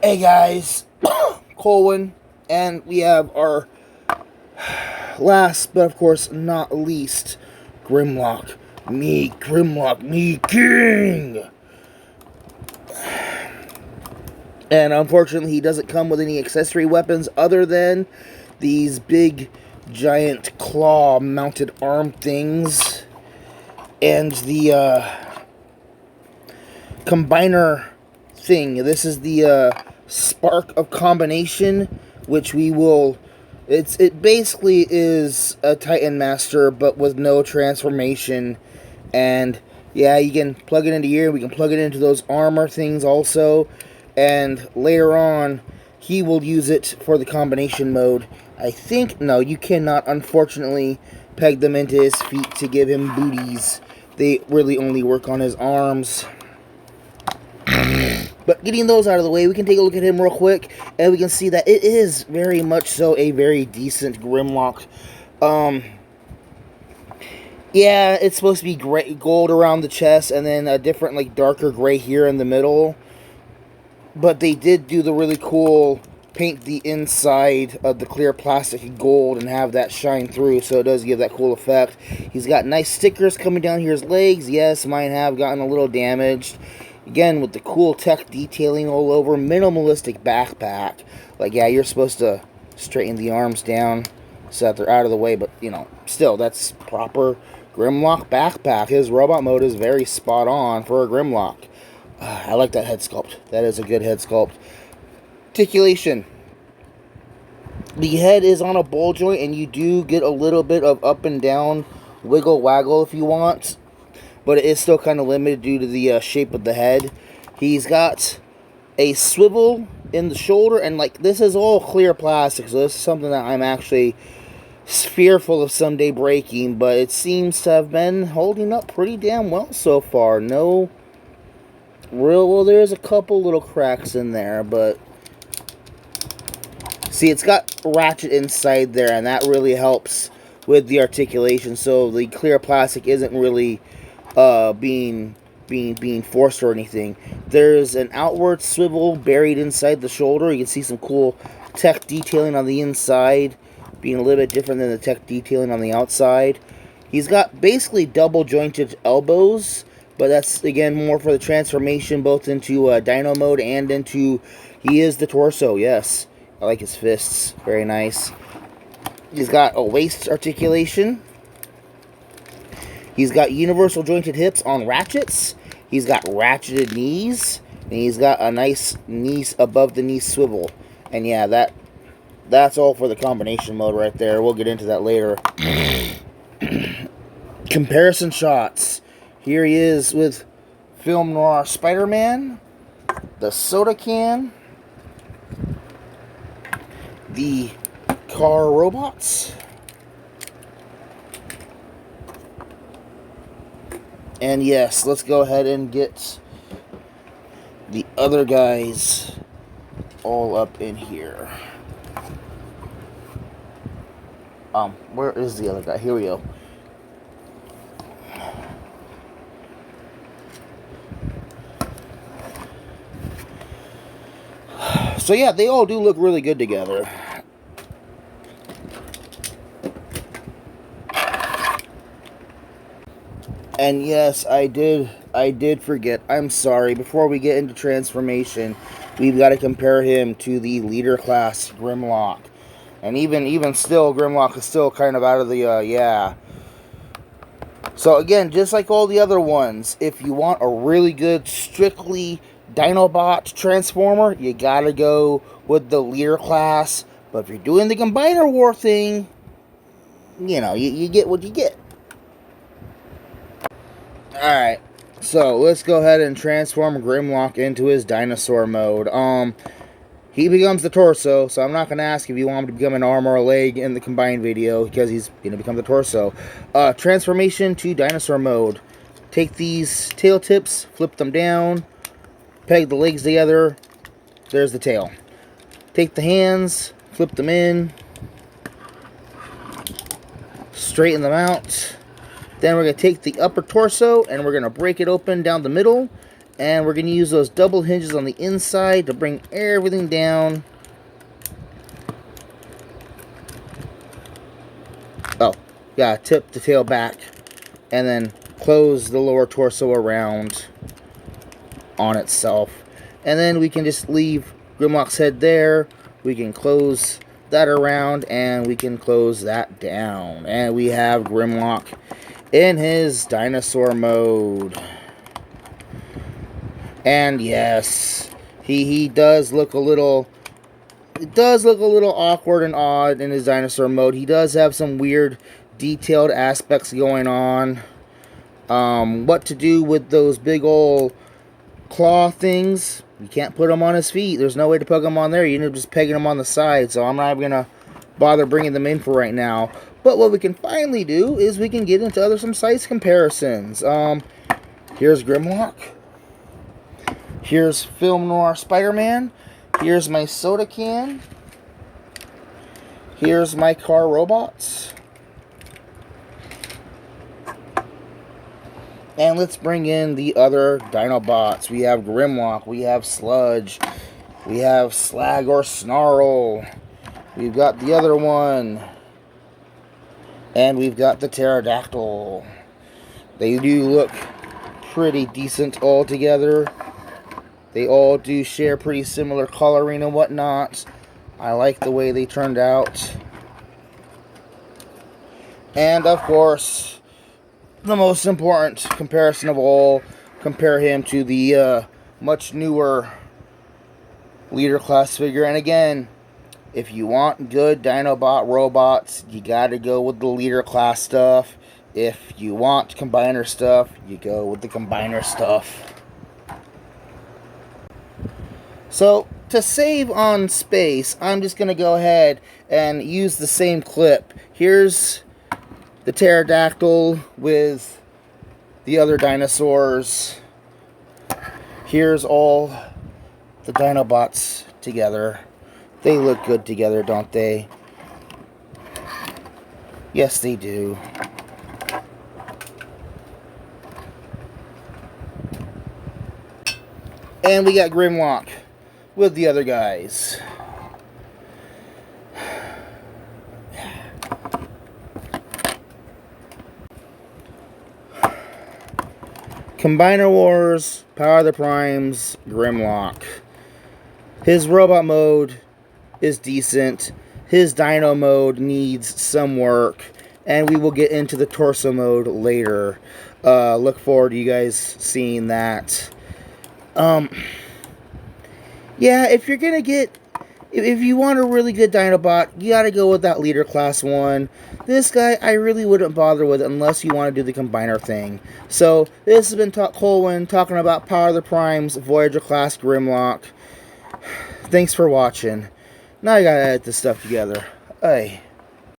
Hey guys, Colwen, and we have our last, but of course not least, Grimlock. Grimlock, me king! And unfortunately, he doesn't come with any accessory weapons other than these big, giant claw-mounted arm things. And the, combiner thing. This is the, Spark of Combination, which we will... It basically is a Titan Master, but with no transformation. And, yeah, you can plug it into here. We can plug it into those armor things also. And later on, he will use it for the combination mode. I think... No, you cannot, unfortunately, peg them into his feet to give him booties. They really only work on his arms. But getting those out of the way, we can take a look at him real quick, and we can see that it is very much so a very decent Grimlock. Yeah, it's supposed to be gray, gold around the chest, and then a different, like, darker gray here in the middle. But they did do the really cool paint the inside of the clear plastic gold and have that shine through, so it does give that cool effect. He's got nice stickers coming down here his legs. Yes, mine have gotten a little damaged. Again, with the cool tech detailing all over, minimalistic backpack. Like, yeah, you're supposed to straighten the arms down so that they're out of the way, but, you know, still, that's proper Grimlock backpack. His robot mode is very spot on for a Grimlock. I like that head sculpt. That is a good head sculpt. Articulation. The head is on a ball joint, and you do get a little bit of up and down wiggle waggle if you want. But it is still kind of limited due to the shape of the head. He's got a swivel in the shoulder, and like this is all clear plastic, so this is something that I'm actually fearful of someday breaking, but it seems to have been holding up pretty damn well so far. No real, well, there's a couple little cracks in there, but see, it's got ratchet inside there, and that really helps with the articulation, so the clear plastic isn't really being forced or anything. There's an outward swivel buried inside the shoulder. You can see some cool tech detailing on the inside, being a little bit different than the tech detailing on the outside. He's got basically double jointed elbows, but that's again more for the transformation both into Dino Mode and into... He is the torso, yes. I like his fists, very nice. He's got a waist articulation. He's got universal jointed hips on ratchets. He's got ratcheted knees. And he's got a nice knees above the knee swivel. And yeah, that's all for the combination mode right there. We'll get into that later. Comparison shots. Here he is with Film Noir Spider-Man. The soda can. The car robots. And yes, let's go ahead and get the other guys all up in here. Where is the other guy? Here we go. So yeah, they all do look really good together. And yes, I did forget. I'm sorry. Before we get into transformation, we've got to compare him to the leader class Grimlock. And even still, Grimlock is still kind of out of the, yeah. So again, just like all the other ones, if you want a really good, strictly Dinobot transformer, you gotta go with the leader class. But if you're doing the Combiner War thing, you know, you get what you get. Alright, so let's go ahead and transform Grimlock into his dinosaur mode. He becomes the torso, so I'm not going to ask if you want him to become an arm or a leg in the combined video, because he's going to become the torso. Transformation to dinosaur mode. Take these tail tips, flip them down, peg the legs together, there's the tail. Take the hands, flip them in, straighten them out. Then we're going to take the upper torso and we're going to break it open down the middle. And we're going to use those double hinges on the inside to bring everything down. Oh, yeah, tip the tail back. And then close the lower torso around on itself. And then we can just leave Grimlock's head there. We can close that around and we can close that down. And we have Grimlock in his dinosaur mode. And yes, he does look a little... It does look a little awkward and odd in his dinosaur mode. He does have some weird detailed aspects going on. What to do with those big old claw things? You can't put them on his feet. There's no way to put them on there. You end up just pegging them on the side. So I'm not going to bother bringing them in for right now. But what we can finally do is we can get into some size comparisons. Here's Grimlock. Here's Film Noir Spider-Man. Here's my soda can. Here's my car robots. And let's bring in the other Dinobots. We have Grimlock. We have Sludge. We have Slag or Snarl. We've got the other one. And we've got the Pterodactyl. They do look pretty decent all together. They all do share pretty similar coloring and whatnot. I like the way they turned out. And of course, the most important comparison of all, compare him to the much newer leader class figure. And again, if you want good Dinobot robots, you gotta go with the leader class stuff. If you want combiner stuff, you go with the combiner stuff. So, to save on space, I'm just going to go ahead and use the same clip. Here's the Pterodactyl with the other dinosaurs. Here's all the Dinobots together. They look good together, don't they? Yes, they do. And we got Grimlock with the other guys. Combiner Wars, Power of the Primes, Grimlock. His robot mode is decent. His dino mode needs some work. And we will get into the torso mode later. Look forward to you guys seeing that. Yeah, if you're gonna get, if you want a really good Dinobot, you gotta go with that leader class one. This guy, I really wouldn't bother with unless you want to do the combiner thing. So, this has been Colwen talking about Power of the Primes, Voyager class Grimlock. Thanks for watching. Now I gotta edit this stuff together. Hey.